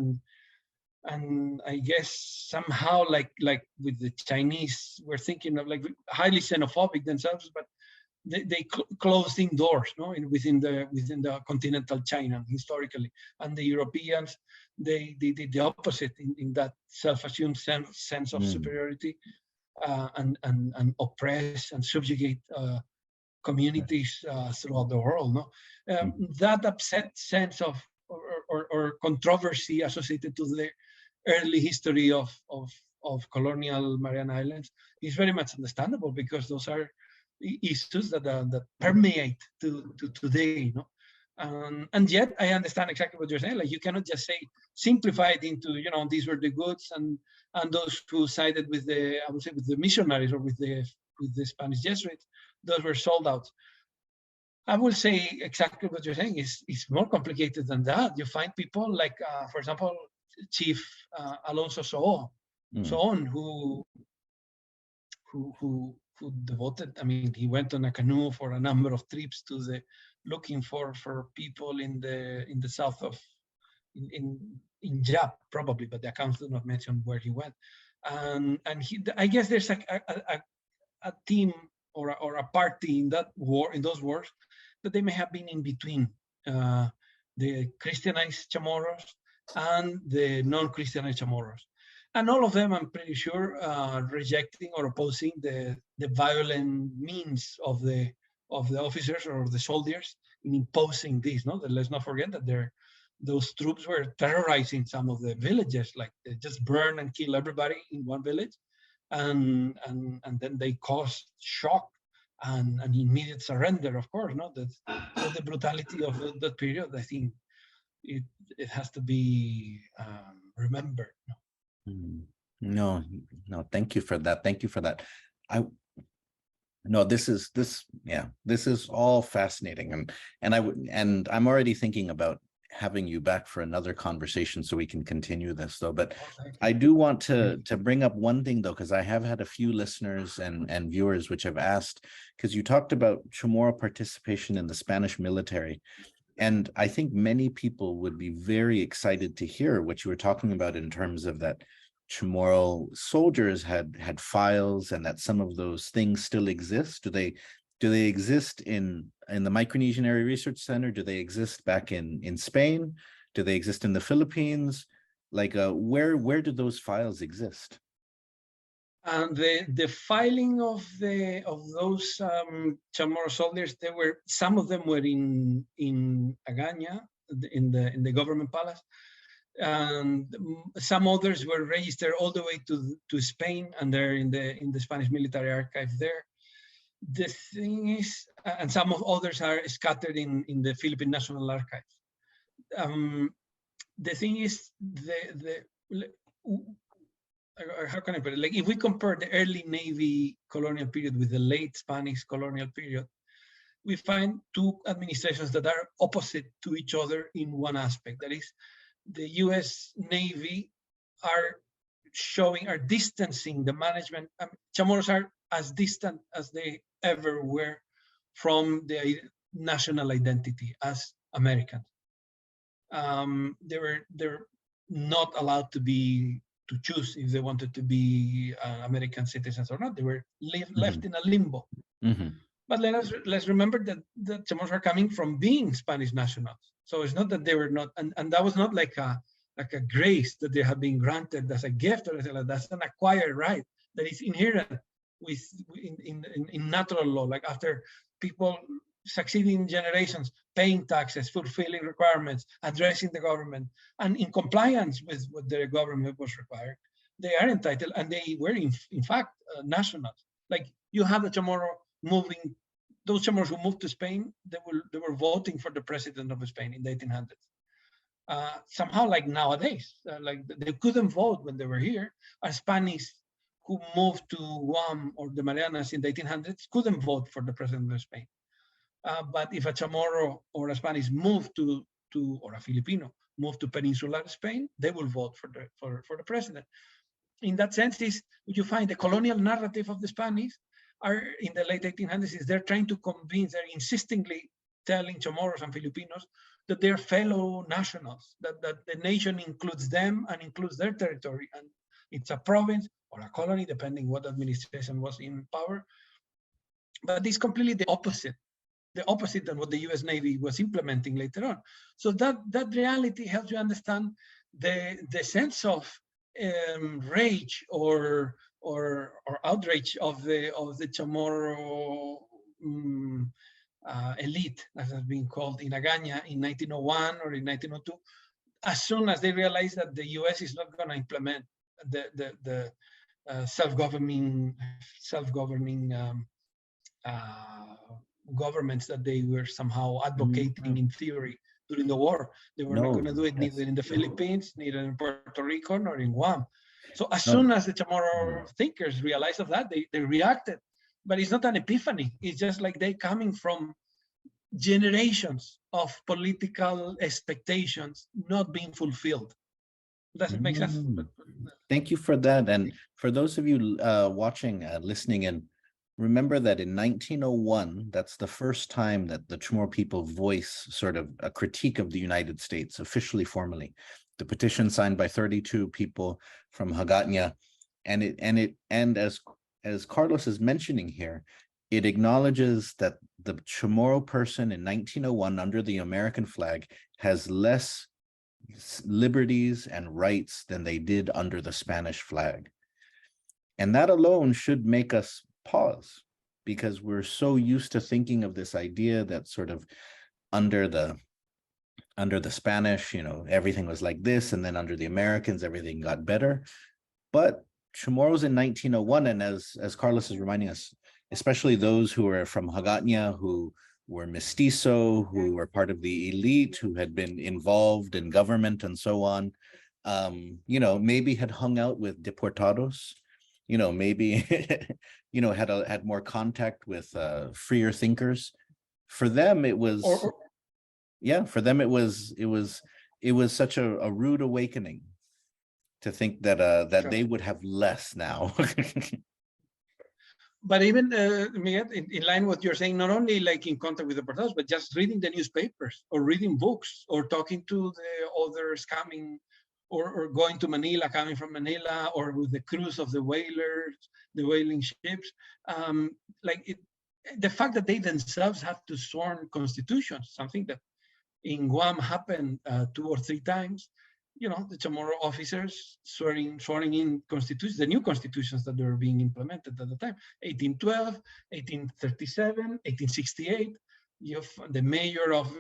And I guess somehow, like with the Chinese, we're thinking of like highly xenophobic themselves, but they closed indoors, within the continental China historically, and the Europeans they did the opposite in that self-assumed sense of superiority. and oppress and subjugate communities throughout the world. No, that upset sense of or controversy associated to the early history of colonial Mariana Islands is very much understandable, because those are issues that permeate to today. No, and yet I understand exactly what you're saying. Like, you cannot just say, simplify it into, these were the goods, and those who sided with the, I would say, with the missionaries or with the Spanish Jesuits, those were sold out. I will say exactly what you're saying is more complicated than that. You find people like, for example, Chief Alonso Soon, who devoted. I mean, he went on a canoe for a number of trips to looking for people in the south of in Jap, probably, but the accounts do not mention where he went. And I guess there's a team or a party in that war, in those wars, that they may have been in between the Christianized Chamorros and the non-Christianized Chamorros. And all of them, I'm pretty sure, rejecting or opposing the violent means of the officers or the soldiers in imposing this. No, let's not forget that those troops were terrorizing some of the villages, like they just burn and kill everybody in one village, and then they caused shock and immediate surrender. Of course, no, so the brutality of that period, I think, it has to be remembered. No, thank you for that. Thank you for that. This is all fascinating, and I'm already thinking about having you back for another conversation so we can continue this, though. But I do want to bring up one thing, though, because I have had a few listeners and viewers which have asked, because you talked about Chamorro participation in the Spanish military, and I think many people would be very excited to hear what you were talking about in terms of that Chamorro soldiers had files, and that some of those things still exist. Do they exist in the Micronesian Area Research Center? Do they exist back in Spain? Do they exist in the Philippines? Like, where do those files exist? The filing of those Chamorro soldiers, some of them were in Agaña, in the government palace, and some others were registered all the way to Spain, and they're in the Spanish military archive there. The thing is, and some of others are scattered in the Philippine National Archives. The thing is, how can I put it? Like, if we compare the early Navy colonial period with the late Spanish colonial period, we find two administrations that are opposite to each other in one aspect. That is, the U.S. Navy are distancing the management. Chamorros are as distant as they ever were from the national identity as Americans. They're not allowed to choose if they wanted to be American citizens or not. They were left in a limbo. But let's remember that the Chamorros are coming from being Spanish nationals. So it's not that they were not, and that was not like a grace that they have been granted as a gift or anything like that. That's an acquired right that is inherent in natural law. Like, after people succeeding generations paying taxes, fulfilling requirements, addressing the government, and in compliance with what their government was required, they are entitled, and they were in fact nationals. Like, you have the Chamorro moving. Those Chamorros who moved to Spain, they were voting for the president of Spain in the 1800s. Somehow, like nowadays, like they couldn't vote when they were here. A Spanish who moved to Guam or the Marianas in the 1800s couldn't vote for the president of Spain. But if a Chamorro or a Spanish moved or a Filipino moved to peninsular Spain, they will vote for the president. In that sense, you find the colonial narrative of the Spanish are in the late 1800s is they're trying to convince, they're insistingly telling Chamorros and Filipinos that they're fellow nationals, that the nation includes them and includes their territory, and it's a province or a colony, depending what administration was in power. But it's completely the opposite than what the U.S. Navy was implementing later on. So that reality helps you understand the sense of rage or or outrage of the Chamorro elite, as has been called, in Agaña in 1901 or in 1902, as soon as they realized that the U.S. is not going to implement the self-governing governments that they were somehow advocating in theory during the war. They were not going to do it neither in the Philippines, neither in Puerto Rico, nor in Guam. So as soon as the Chamorro thinkers realized of that, they reacted. But it's not an epiphany. It's just like they coming from generations of political expectations not being fulfilled. Does it make sense? Thank you for that. And for those of you watching, listening in, remember that in 1901, that's the first time that the Chamorro people voice sort of a critique of the United States, officially, formally. The petition signed by 32 people from Hagaña, and as Carlos is mentioning here, it acknowledges that the Chamorro person in 1901 under the American flag has less liberties and rights than they did under the Spanish flag. And that alone should make us pause, because we're so used to thinking of this idea that sort of under the Spanish, everything was like this, and then under the Americans, everything got better. But Chamorros in 1901, and as Carlos is reminding us, especially those who are from Hagaña, who were mestizo, who were part of the elite, who had been involved in government and so on, maybe had hung out with deportados, maybe, had more contact with freer thinkers. For them, it was, for them, it was such a rude awakening to think that they would have less now. But even, Miguel, in line with what you're saying, not only like in contact with the portals, but just reading the newspapers or reading books or talking to the others coming or going to Manila, coming from Manila, or with the crews of the whalers, the whaling ships. The fact that they themselves have to sworn constitutions, something that in Guam happened 2 or 3 times. The Chamorro officers swearing in constitutions, the new constitutions that were being implemented at the time, 1812, 1837, 1868. You have the mayor of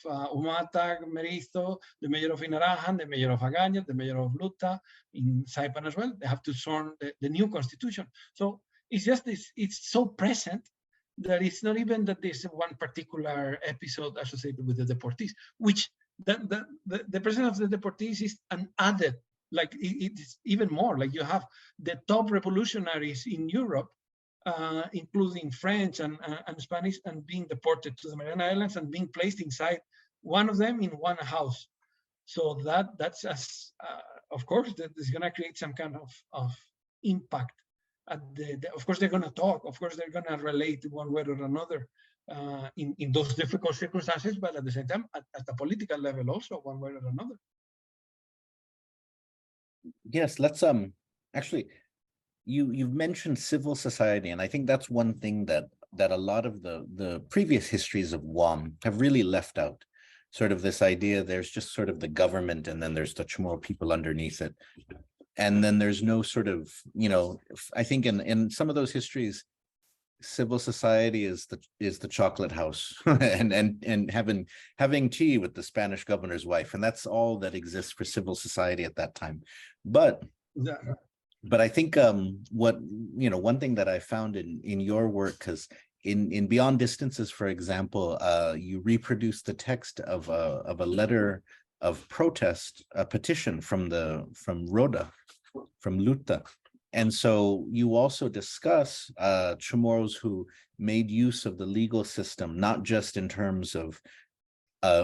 Umatag, Merizo, the mayor of Inarajan, the mayor of Agaña, the mayor of Luta, in Saipan as well. They have to sworn the new constitution. So it's just this, it's so present that it's not even that there's one particular episode associated with the deportees, which the president of the deportees is an added, like it's even more, like you have the top revolutionaries in Europe, including French and Spanish, and being deported to the Mariana Islands and being placed inside one of them in one house. So that's of course, that is going to create some kind of impact. Of course, they're going to talk. Of course, they're going to relate one way or another. In those difficult circumstances, but at the same time, at the political level also, one way or another. Yes, let's actually, you've mentioned civil society, and I think that's one thing that a lot of the previous histories of Guam have really left out. Sort of this idea, there's just sort of the government, and then there's the Chamorro people underneath it. And then there's no sort of, I think in some of those histories, civil society is the chocolate house and having tea with the Spanish governor's wife, and that's all that exists for civil society at that time. But I think one thing that I found in your work, because in Beyond Distances, for example, you reproduce the text of a letter of protest, a petition from Roda, from Luta. And so you also discuss Chamorros who made use of the legal system, not just in terms of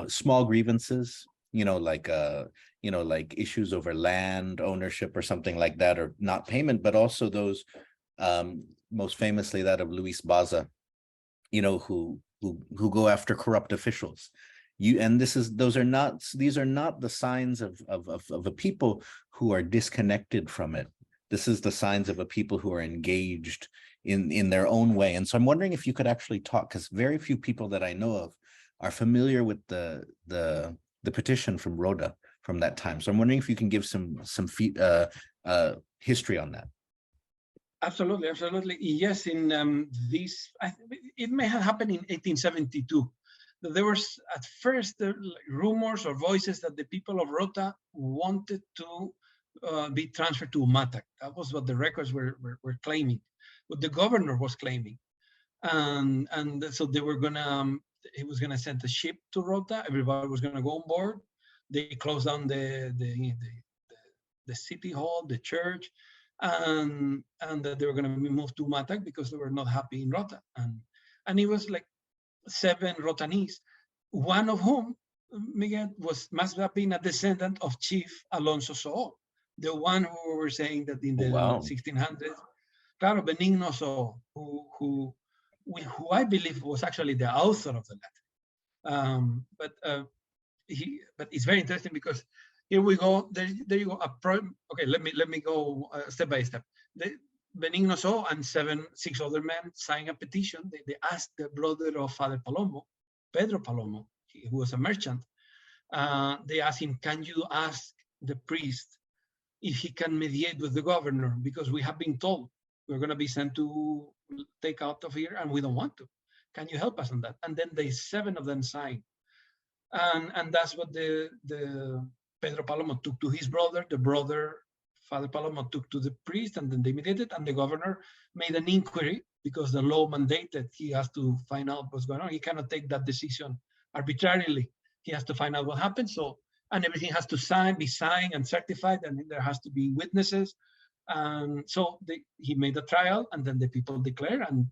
small grievances, like issues over land ownership or something like that, or not payment, but also those, most famously that of Luis Baza, who go after corrupt officials. These are not the signs of a people who are disconnected from it. This is the signs of a people who are engaged in their own way. And so I'm wondering if you could actually talk, because very few people that I know of are familiar with the petition from Roda from that time. So I'm wondering if you can give some history on that. Absolutely, absolutely. Yes, in it may have happened in 1872. There was at first rumors or voices that the people of Rota wanted to be transferred to Umataq. That was what the records were claiming, what the governor was claiming, and so they were gonna. He was gonna send a ship to Rota. Everybody was gonna go on board. They closed down the city hall, the church, and that they were going to be moved to Umataq because they were not happy in Rota. And it was like 7 Rotanese, one of whom, Miguel, must have been a descendant of Chief Alonso So, the one who we were saying that in the 1600s, claro, Benigno So, who I believe was actually the author of the letter. But it's very interesting because here we go. There you go. Okay, let me go step by step. Benigno So and 6 other men signed a petition. They asked the brother of Father Palomo, Pedro Palomo, who was a merchant. They asked him, "Can you ask the priest if he can mediate with the governor? Because we have been told we're going to be sent to take out of here, and we don't want to. Can you help us on that?" And then 7 of them signed. And that's what the Pedro Palomo took to his brother, the brother, Father Palomo, took to the priest, and then they mediated, and the governor made an inquiry because the law mandated he has to find out what's going on. He cannot take that decision arbitrarily. He has to find out what happened. So, and everything has to be signed and certified, and there has to be witnesses. So he made a trial, and then the people declare. And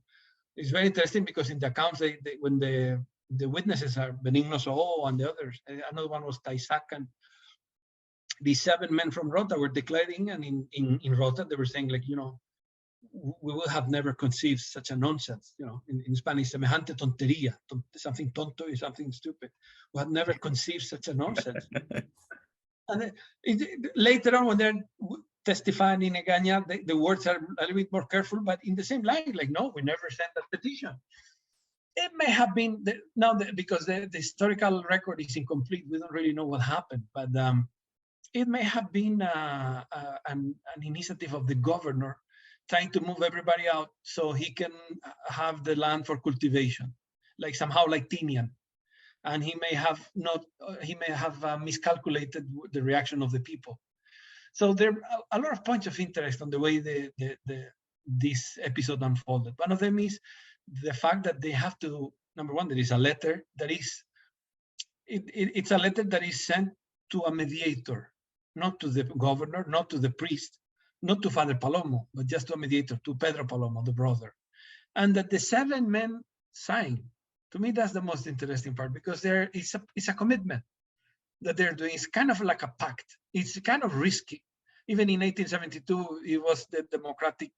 it's very interesting because in the accounts, when the witnesses are Benigno So and the others, another one was Taisak, and the 7 men from Rota were declaring, and in Rota they were saying, like, we would have never conceived such a nonsense. In Spanish, semejante tontería, something tonto is something stupid. We had never conceived such a nonsense. And later on, when they're testifying in Egaña, the words are a little bit more careful, but in the same line, like, no, we never sent that petition. It may have been, because the historical record is incomplete, we don't really know what happened, but it may have been an initiative of the governor trying to move everybody out so he can have the land for cultivation, like somehow like Tinian. And he may have miscalculated the reaction of the people. So there are a lot of points of interest on the way this episode unfolded. One of them is the fact that they have to, number one, there is a letter that is, it's a letter that is sent to a mediator, not to the governor, not to the priest, not to Father Palomo, but just to a mediator, to Pedro Palomo, the brother. And that the 7 men signed. To me, that's the most interesting part, because it's a commitment that they're doing. It's kind of like a pact. It's kind of risky. Even in 1872, it was the democratic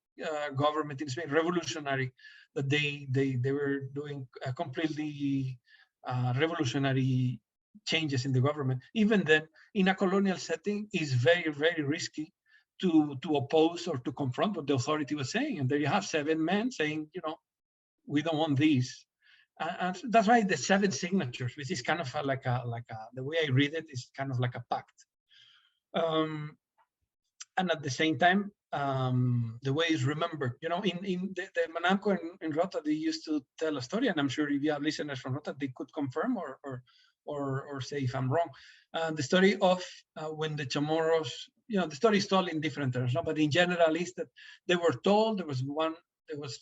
government in Spain, revolutionary, that they were doing completely revolutionary changes in the government. Even then, in a colonial setting, it's very, very risky to oppose or to confront what the authority was saying. And there you have 7 men saying, we don't want these. And that's why the 7 signatures, which is kind of like the way I read it, is kind of like a pact. And at the same time, the way it's remembered, in the Manamco in Rota, they used to tell a story, and I'm sure if you have listeners from Rota, they could confirm or say if I'm wrong. The story of when the Chamorus, the story is told in different terms, but in general is that they were told there was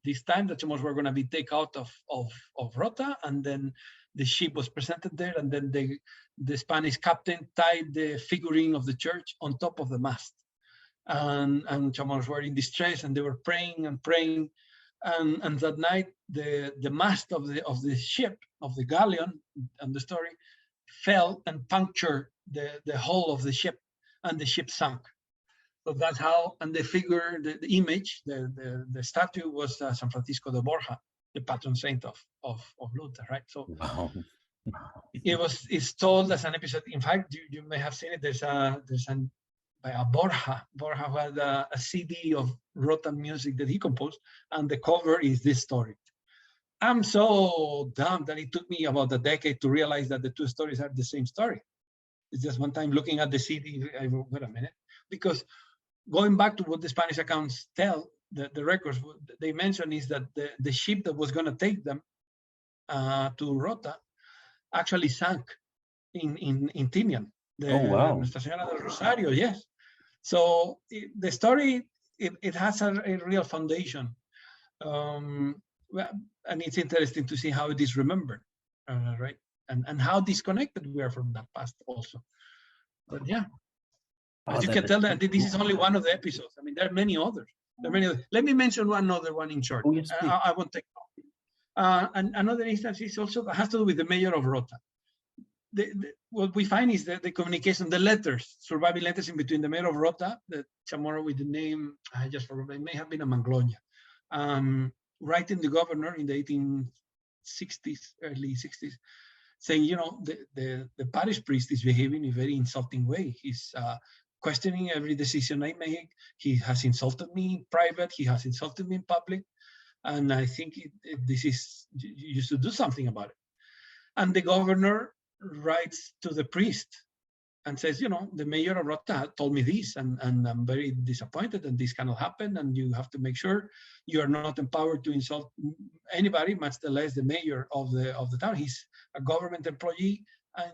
this time the Chamorus were going to be taken out of Rota, and then the ship was presented there, and then the Spanish captain tied the figurine of the church on top of the mast. And Chamorus were in distress, and they were praying and praying. And that night, the mast of the ship, of the galleon, and the story, fell and punctured the hull of the ship, and the ship sank. So that's how, and the figure, the image, the statue was San Francisco de Borja, the patron saint of Luther, right? So Wow. it's told as an episode. In fact, you may have seen it. There's by a Borja. Borja had a CD of Rota music that he composed, and the cover is this story. I'm so dumb that it took me about a decade to realize that the 2 stories are the same story. It's just one time looking at the CD, I wrote, wait a minute, because going back to what the Spanish accounts tell, the records they mention is that the ship that was going to take them to Rota actually sank in Tinian, the Oh, wow. Nuestra Señora del Rosario. Yes. So the story, it has a real foundation. And it's interesting to see how it is remembered, right? And how disconnected we are from that past also. But yeah, as you can tell, that this is only one of the episodes. I mean, there are many others. There are many others. Let me mention one other one in short. Oh, yes, please. I won't take long. And another instance is also has to do with the mayor of Rota. What we find is that the communication, the letters, surviving letters in between the mayor of Rota, the Chamorro with the name, I just forgot, it may have been a Mangloña, writing the governor in the 1860s, early 60s, saying, you know, the parish priest is behaving in a very insulting way. He's questioning every decision I make. He has insulted me in private. He has insulted me in public. And I think you should do something about it. And the governor writes to the priest and says, you know, the mayor of Rota told me this, and I'm very disappointed, and this cannot happen, and you have to make sure you are not empowered to insult anybody, much less the mayor of the town. He's a government employee, and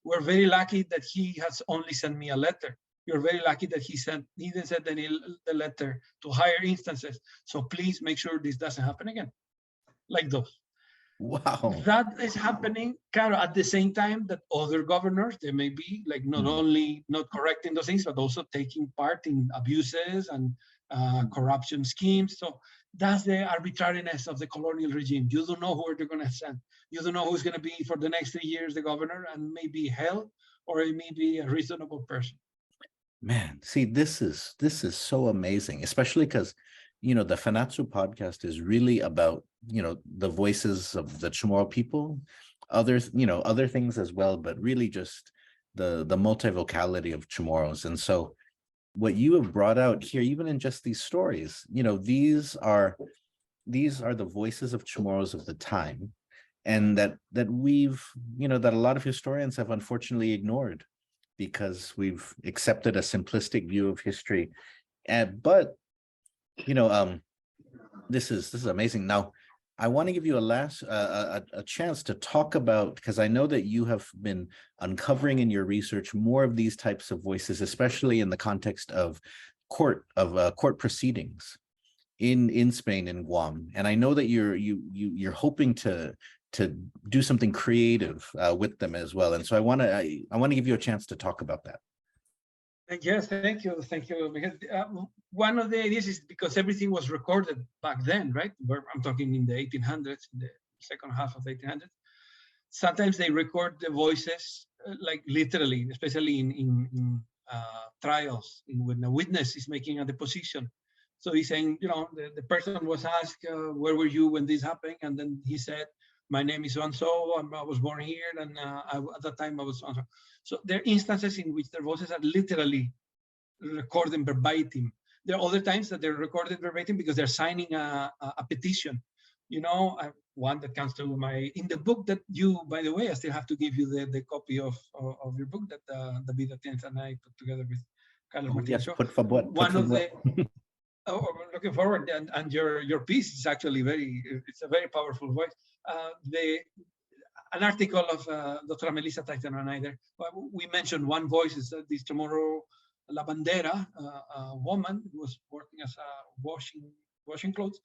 we're very lucky that he has only sent me a letter. You're very lucky that he didn't send the letter to higher instances. So please make sure this doesn't happen again. Like those. Wow. That is happening kind of at the same time that other governors, they may be like not only not correcting those things, but also taking part in abuses and corruption schemes. So that's the arbitrariness of the colonial regime. You don't know who they're going to send. You don't know who's going to be for the next 3 years the governor, and maybe hell, or it may be a reasonable person. Man, see, this is so amazing, especially because, you know, the Fanachu podcast is really about, you know, the voices of the Chamorro people, other things as well, but really just the multivocality of Chamorros. And so what you have brought out here, even in just these stories, you know, these are the voices of Chamorros of the time, and that we've, you know, that a lot of historians have unfortunately ignored because we've accepted a simplistic view of history. But you know, this is amazing. Now, I want to give you a chance to talk about, because I know that you have been uncovering in your research more of these types of voices, especially in the context of court proceedings in Spain and Guam. And I know that you're hoping to do something creative with them as well. And so I want to give you a chance to talk about that. Yes, thank you. Because one of the ideas is because everything was recorded back then, right? I'm talking in the 1800s, in the second half of the 1800s. Sometimes they record the voices like literally, especially in trials, when a witness is making a deposition. So he's saying, you know, the person was asked, where were you when this happened? And then he said, my name is so-and-so, I was born here, and at that time I was so-and-so. So there are instances in which their voices are literally recorded verbatim. There are other times that they're recorded verbatim because they're signing a petition. You know, one that comes to in the book that you, by the way, I still have to give you the copy of your book that David Atienza and I put together with Carlos Martinez. Yes, por favor. One of the... Oh, looking forward, and your piece is actually it's a very powerful voice. An article of Dr. Melissa Titan and I there, we mentioned one voice is this Chamorro La Bandera, a woman who was working as a washing clothes.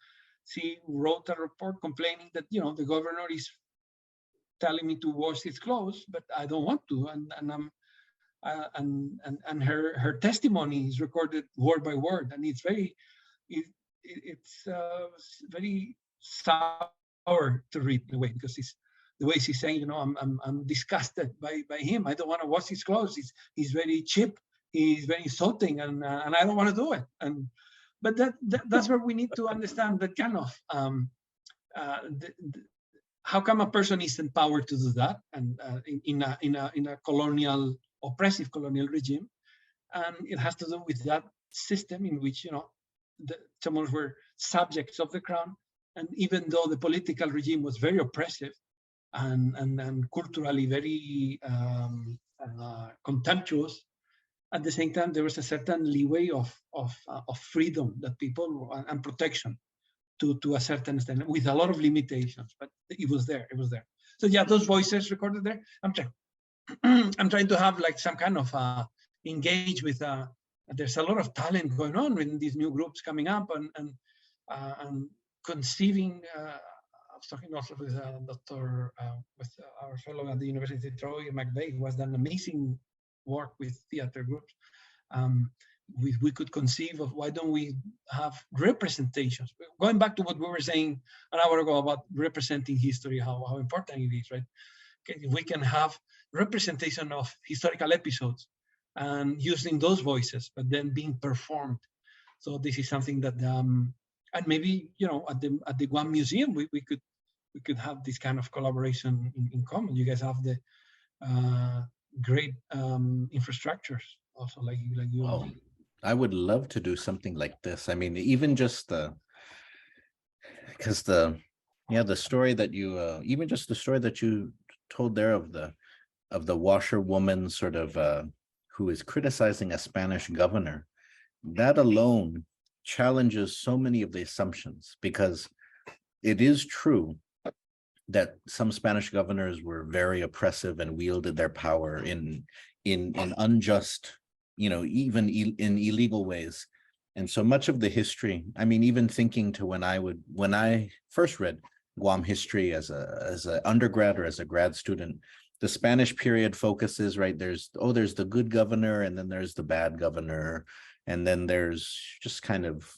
She wrote a report complaining that, you know, the governor is telling me to wash his clothes, but I don't want to, and her testimony is recorded word by word, and it's very sour to read in a way, because the way she's saying, you know, I'm disgusted by him. I don't want to wash his clothes. He's very cheap. He's very insulting, and I don't want to do it. But that's where we need to understand that kind of how come a person is empowered to do that, and in a colonial, oppressive colonial regime, and it has to do with that system in which, you know, the Chamorros were subjects of the crown, and even though the political regime was very oppressive and culturally very contemptuous, at the same time, there was a certain leeway of freedom that people and protection to a certain extent, with a lot of limitations, but it was there. It was there. So yeah, those voices recorded there. I'm trying to have like some kind of engage with. There's a lot of talent going on in these new groups coming up, and conceiving. I was talking also with with our fellow at the University of Troy, McVeigh, who has done amazing work with theater groups. We could conceive of, why don't we have representations? Going back to what we were saying an hour ago about representing history, how important it is, right? Okay, we can have representation of historical episodes and using those voices, but then being performed. So this is something that, and maybe, you know, at the Guam Museum, we could have this kind of collaboration in common. You guys have the great infrastructures also, like you. Oh, I would love to do something like this. I mean, even just because the story that you even just the story that you told there of the washerwoman sort of who is criticizing a Spanish governor, that alone challenges so many of the assumptions, because it is true that some Spanish governors were very oppressive and wielded their power in unjust, you know, even in illegal ways. And so much of the history, I mean, even thinking to when I first read Guam history as a undergrad or as a grad student, the Spanish period focuses, right, there's the good governor, and then there's the bad governor, and then there's just kind of,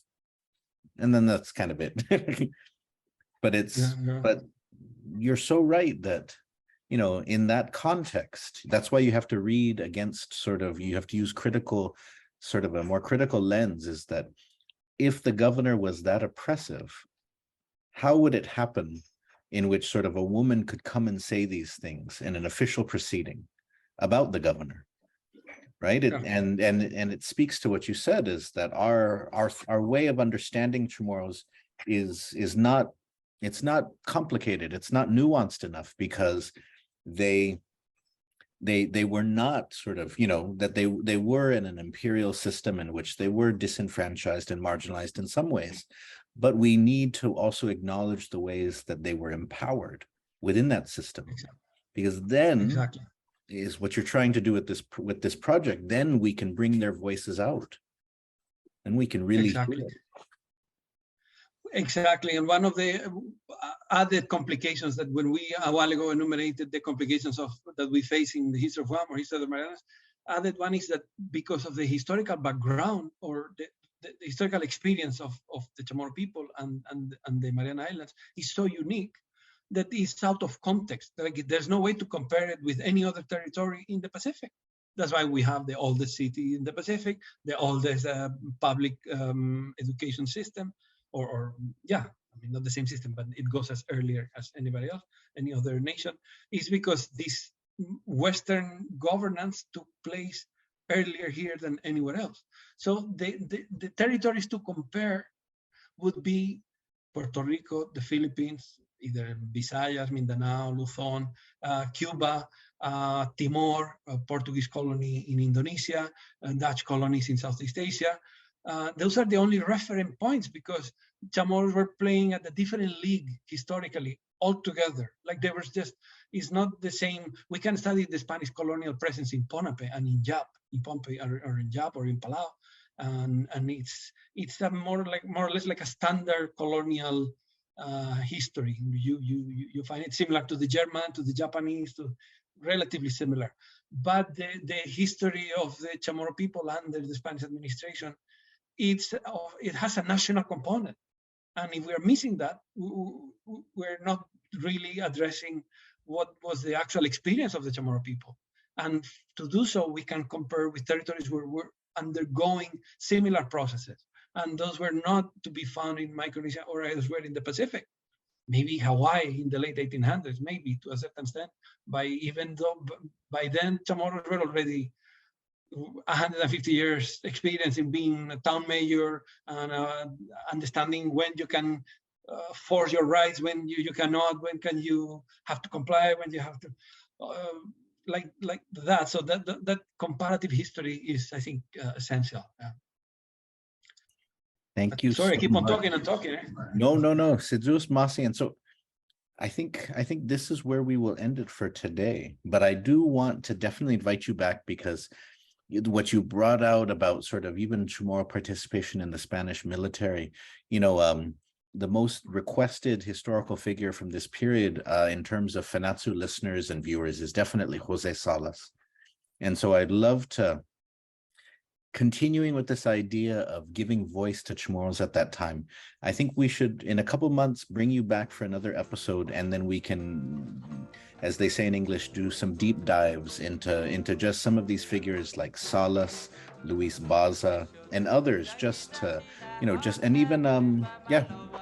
and then that's kind of it. But you're so right that, you know, in that context, that's why you have to read against you have to use a more critical lens, is that if the governor was that oppressive, how would it happen in which sort of a woman could come and say these things in an official proceeding about the governor, right? And it speaks to what you said, is that our way of understanding Chamorros is not, it's not complicated, it's not nuanced enough, because they were not sort of, you know, that they were in an imperial system in which they were disenfranchised and marginalized in some ways, but we need to also acknowledge the ways that they were empowered within that system. Exactly. Because then is what you're trying to do with this project, then we can bring their voices out and we can really feel it. Exactly. And one of the added complications that, when we a while ago enumerated the complications that we face in the history of Guam or history of the Marianas, added one is that because of the historical background or the historical experience of the Chamorro people and the Mariana Islands is so unique that it's out of context. Like, there's no way to compare it with any other territory in the Pacific. That's why we have the oldest city in the Pacific, the oldest public education system, or I mean, not the same system, but it goes as earlier as anybody else, any other nation, is because this Western governance took place earlier here than anywhere else. So the territories to compare would be Puerto Rico, the Philippines, either Visayas, Mindanao, Luzon, Cuba, Timor, a Portuguese colony in Indonesia, Dutch colonies in Southeast Asia. Those are the only reference points, because Chamorros were playing at a different league historically altogether. Like, there was just, it's not the same. We can study the Spanish colonial presence in Ponape and in Yap, in Pohnpei, or in Yap or in Palau, and it's a more or less like a standard colonial history. You find it similar to the German, to the Japanese, to relatively similar. But the history of the Chamorro people under the Spanish administration, it has a national component. And if we're missing that, we're not really addressing what was the actual experience of the Chamorro people. And to do so, we can compare with territories where we're undergoing similar processes. And those were not to be found in Micronesia or elsewhere in the Pacific. Maybe Hawaii in the late 1800s, maybe to a certain extent, even though by then Chamorros were already 150 years experience in being a town mayor and understanding when you can force your rights, when you cannot, when can you have to comply, when you have to. like that. So that comparative history is, I think, essential. Thank you. Sorry, so I keep on much. talking and talking. No. Sejus Masi. And so I think this is where we will end it for today. But I do want to definitely invite you back, because what you brought out about sort of even Chamorro participation in the Spanish military, the most requested historical figure from this period in terms of Fanachu listeners and viewers is definitely Jose Salas. And so I'd love to, continuing with this idea of giving voice to Chamorros at that time, I think we should, in a couple months, bring you back for another episode, and then we can, as they say in English, do some deep dives into just some of these figures like Salas, Luis Baza, and others, and even,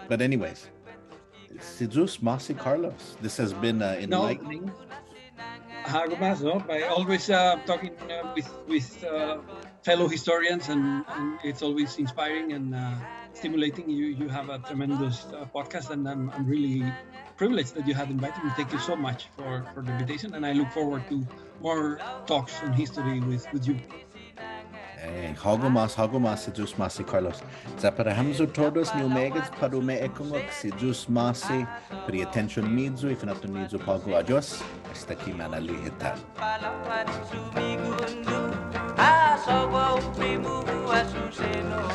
but anyways, Jesus Masi Carlos, this has been enlightening. By always talking with fellow historians, and it's always inspiring and stimulating. You have a tremendous podcast, and I'm really privileged that you have invited me. Thank you so much for the invitation, and I look forward to more talks on history with you. Hagumas, Jesus Masi Carlos. Zaparahamos todos ni umegas para umeekungok Jesus Masi, pri attention midzo, if not midzo pago adios, hasta aquí manalihital. Aso wa uprimu asuseno.